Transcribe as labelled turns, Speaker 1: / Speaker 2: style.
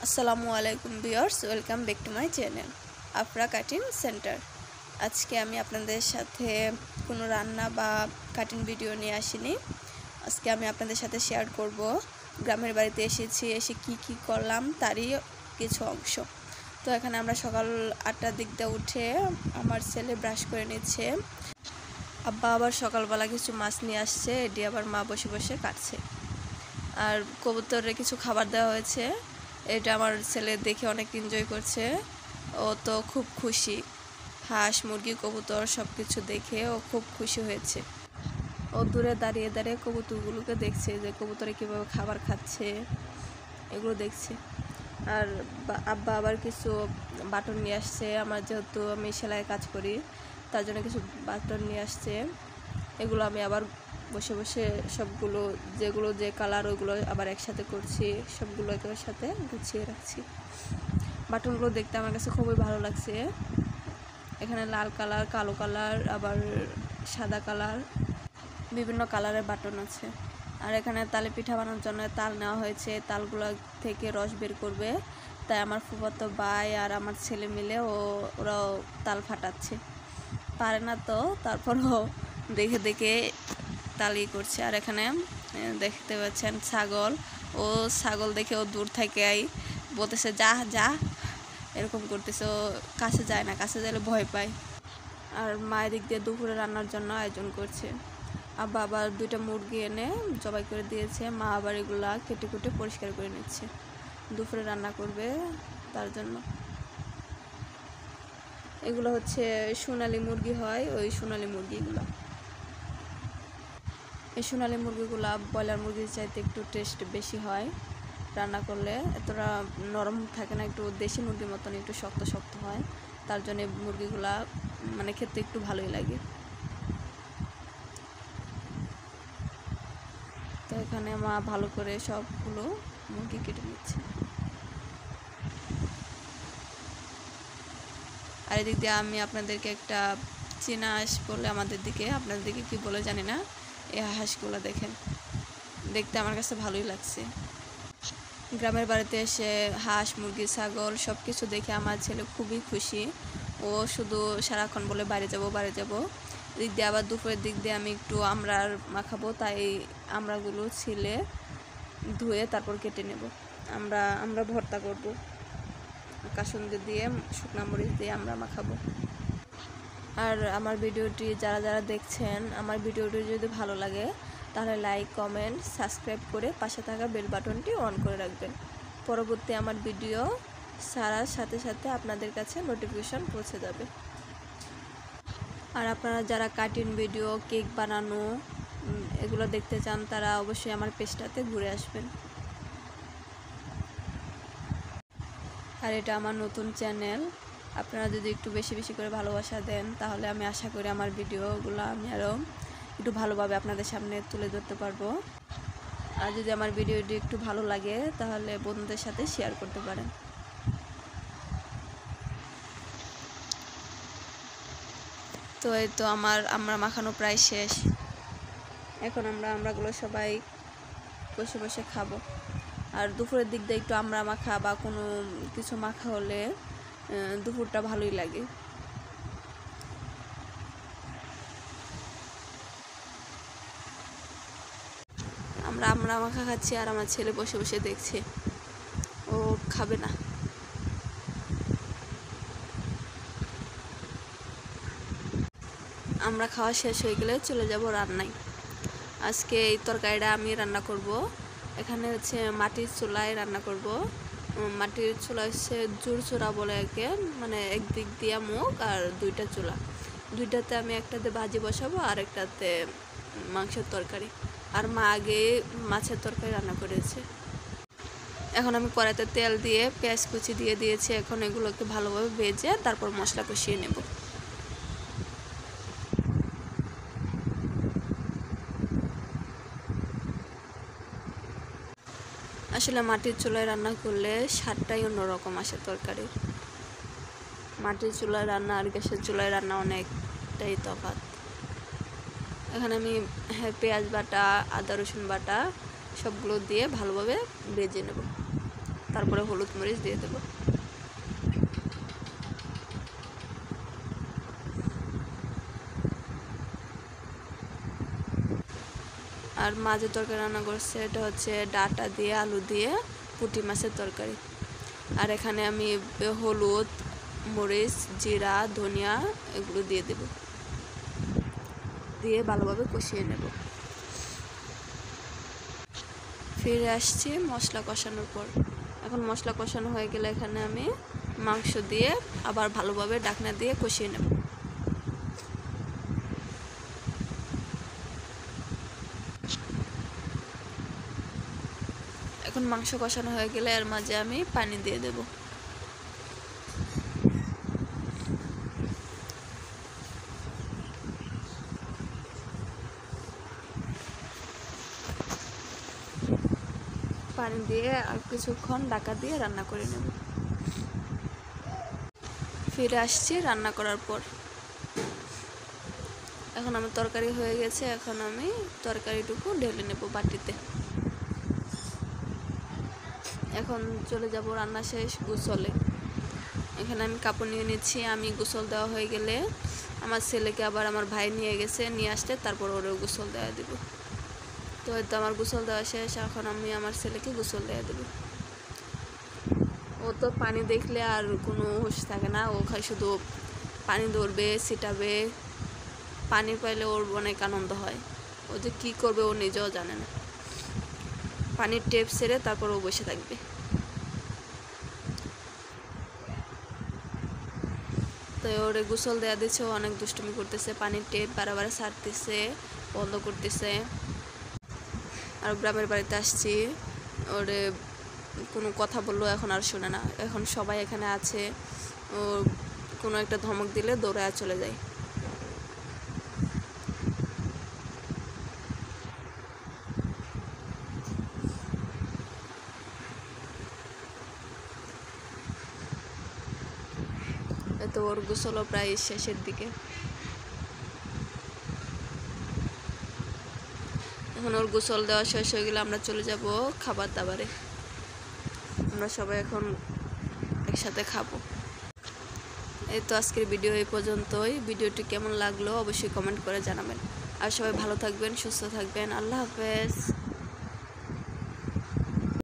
Speaker 1: আসসালামু আলাইকুম viewers, welcome back to my channel Afra cutting centre. আজকে আমি আপনাদের সাথে কোনো রান্না বা কাটিং ভিডিও নিয়ে আসিনি। আজকে আমি আপনাদের সাথে শেয়ার করব গ্রামের বাড়িতে এসে কি করলাম তারই কিছু অংশ। তো এখানে আমরা সকাল 8টার দিক দিয়ে উঠে আমার ছেলে ব্রাশ করে নিচ্ছে, আব্বা আবার সকালবেলা কিছু মাছ নিয়ে আসছে, এটি আবার মা বসে বসে কাটছে। আর কবুতরে কিছু খাবার দেওয়া হয়েছে, এটা আমার ছেলে দেখে অনেক এনজয় করছে, ও তো খুব খুশি। হাঁস মুরগি কবুতর সব কিছু দেখে ও খুব খুশি হয়েছে। ও দূরে দাঁড়িয়ে দাঁড়িয়ে কবুতরগুলোকে দেখছে যে কবুতরে কীভাবে খাবার খাচ্ছে, এগুলো দেখছে। আর আব্বা আবার কিছু বাটন নিয়ে আসছে, আমার যেহেতু আমি সেলাই কাজ করি তার জন্য কিছু বাটন নিয়ে আসছে। এগুলো আমি আবার বসে বসে সবগুলো যেগুলো যে কালার ওইগুলো আবার একসাথে করছি, সবগুলো একের সাথে গুছিয়ে রাখছি। বাটনগুলো দেখতে আমার কাছে খুবই ভালো লাগছে। এখানে লাল কালার, কালো কালার, আবার সাদা কালার, বিভিন্ন কালারের বাটন আছে। আর এখানে তালে পিঠা বানানোর জন্য তাল নেওয়া হয়েছে, তালগুলো থেকে রস বের করবে, তাই আমার ফুফাতো ভাই আর আমার ছেলে মিলে ওরাও তাল ফাটাচ্ছে। পারে না তো তারপরও দেখে দেখে তালি করছে। আর এখানে দেখতে পাচ্ছেন ছাগল দেখে ও দূর থেকে বলতেছে যা যা, এরকম করতেছে। ও কাছে যায় না, কাছে গেলে ভয় পায়। আর মায়ের দিক দিয়ে দুপুরে রান্নার জন্য আয়োজন করছে। আব্বা আবার 2টা মুরগি এনে জবাই করে দিয়েছে, মা আবার এগুলা কেটে কুটে পরিষ্কার করে নিচ্ছে, দুপুরে রান্না করবে তার জন্য। এগুলো হচ্ছে সোনালি মুরগি হয়, ওই সোনালি মুরগিগুলো। এই সোনালি মুরগিগুলো ব্রয়লার মুরগির চাইতে একটু টেস্ট বেশি হয়, রান্না করলে এতটা নরম থাকে না, একটু দেশি মুরগির মতন একটু শক্ত শক্ত হয়, তার জন্য মুরগিগুলা মানে খেতে একটু ভালোই লাগে। তো এখানে মা ভালো করে সবগুলো মুরগি কেটে নিচ্ছে। আর এদিক দিয়ে আমি আপনাদেরকে একটা চীনা হাঁস বলে আমাদের দিকে, আপনাদের দিকে কি বলে জানি না, এই হাঁসগুলো দেখেন, দেখতে আমার কাছে ভালোই লাগছে। গ্রামের বাড়িতে এসে হাঁস মুরগি ছাগল সব কিছু দেখে আমার ছেলে খুবই খুশি। ও শুধু সারাক্ষণ বলে বাইরে যাব। এদিক দিয়ে আবার দুপুরের দিক দিয়ে আমি একটু আমড়ার মাখাবো, তাই আমড়াগুলো ছিলে ধুয়ে তারপর কেটে নেব। আমরা ভর্তা করব, কাসুন্দি দিয়ে শুকনো মরিচ দিয়ে আমরা মাখাবো। আর আমার ভিডিওটি যারা দেখছেন, আমার ভিডিওটি যদি ভালো লাগে তাহলে লাইক কমেন্ট সাবস্ক্রাইব করে পাশে থাকা বেল বাটনটি অন করে রাখবেন। পরবর্তী আমার ভিডিও ছাড়ার সাথে সাথে আপনাদের কাছে নোটিফিকেশন পৌঁছে যাবে। আর আপনারা যারা কাটিং ভিডিও, কেক বানানো এগুলো দেখতে চান তারা অবশ্যই আমার পেজটাতে ঘুরে আসবেন। আর এটা আমার নতুন চ্যানেল, আপনারা যদি একটু বেশি বেশি করে ভালোবাসা দেন তাহলে আমি আশা করি আমার ভিডিওগুলো আমি আরও একটু ভালোভাবে আপনাদের সামনে তুলে ধরতে পারবো। আর যদি আমার ভিডিওটি একটু ভালো লাগে তাহলে বন্ধুদের সাথে শেয়ার করতে পারেন। তো এই তো আমরা মাখানো প্রায় শেষ, এখন আমরাগুলো সবাই বসে বসে খাবো। আর দুপুরের দিক দিয়ে একটু আমরা মাখা বা কোনো কিছু মাখা হলে দুপুরটা ভালোই লাগে। আমরা মাখা খাচ্ছি আর আমার ছেলে বসে বসে দেখছে, ও খাবে না। আমরা খাওয়া শেষ হয়ে গেলে চলে যাব রান্নায়। আজকে এই তরকারিটা আমি রান্না করব। এখানে হচ্ছে মাটির চুলায় রান্না করব। মাটির চুলা হচ্ছে জোর চুলা বলে একে, মানে একদিক দিয়ে মুখ আর 2টা চুলা, 2টাতে আমি একটাতে ভাজি বসাবো আর একটাতে মাংসের তরকারি। আর মা আগে মাছের তরকারি রান্না করেছে। এখন আমি কড়াইতে তেল দিয়ে পেঁয়াজ কুচি দিয়ে দিয়েছি, এখন এগুলোকে ভালোভাবে ভেজে তারপর মশলা কষিয়ে নেব। আসলে মাটির চুলায় রান্না করলে স্বাদটাই অন্যরকম আসে তরকারির। মাটির চুলায় রান্না আর গ্যাসের চুলায় রান্না অনেকটাই তফাৎ। এখানে আমি পেঁয়াজ বাটা, আদা রসুন বাটা সবগুলো দিয়ে ভালোভাবে ভেজে নেব। তারপরে হলুদ মরিচ দিয়ে দেব। আর মাঝে তরকারি রান্না করছে, এটা হচ্ছে ডাঁটা দিয়ে আলু দিয়ে পুঁটি মাছের তরকারি। আর এখানে আমি হলুদ, মরিচ, জিরা, ধনিয়া এগুলো দিয়ে দেব, দিয়ে ভালোভাবে কষিয়ে নেব। ফিরে আসছি মশলা কষানোর পর। এখন মশলা কষানো হয়ে গেলে এখানে আমি মাংস দিয়ে আবার ভালোভাবে ঢাকনা দিয়ে কষিয়ে নেব। এখন মাংস কষানো হয়ে গেলে এর মাঝে আমি পানি দিয়ে দেব। পানি দিয়ে আর কিছুক্ষণ ঢাকা দিয়ে রান্না করে নেব। ফিরে আসছি রান্না করার পর। এখন আমার তরকারি হয়ে গেছে, এখন আমি তরকারিটুকু ঢেলে নেব বাটিতে। এখন চলে যাব রান্না শেষ গোসলে। এখানে আমি কাপড় নিয়ে নিচ্ছি। আমি গোসল দেওয়া হয়ে গেলে আমার ছেলেকে আবার আমার ভাই নিয়ে গেছে, নিয়ে আসতে তারপর ওরেও গোসল দেওয়া দেব। তো হয়তো আমার গোসল দেওয়া শেষ, এখন আমি আমার ছেলেকে গোসল দেওয়া দেব। ও তো পানি দেখলে আর কোনো হুঁশ থাকে না, ও খায় শুধু পানি ধরবে, ছিটাবে। পানি পাইলে ওর অনেক আনন্দ হয়। ও যে কী করবে ও নিজেও জানে না। পানির টেপ ছেড়ে তারপর ও বসে থাকবে। তো ওরে গোসল দেওয়া দিচ্ছে, ও অনেক দুষ্টুমি করতেছে, পানির টেপ বারবার ছাড়তেছে, বন্ধ করতেছে। আর গ্রামের বাড়িতে আসছি, ওরে কোনো কথা বললো এখন আর শোনে না। এখন সবাই এখানে আছে, ও কোনো একটা ধমক দিলে দৌড়ায় চলে যায়। তো ওর গোসলও প্রায় শেষের দিকে। এখন ওর গোসল দেওয়া শেষ হয়ে গেলে আমরা চলে যাব খাবার দাবারে। আমরা সবাই এখন একসাথে খাবো। এই তো আজকের ভিডিও এই পর্যন্তই। ভিডিওটি কেমন লাগলো অবশ্যই কমেন্ট করে জানাবেন। আর সবাই ভালো থাকবেন, সুস্থ থাকবেন। আল্লাহ হাফেজ।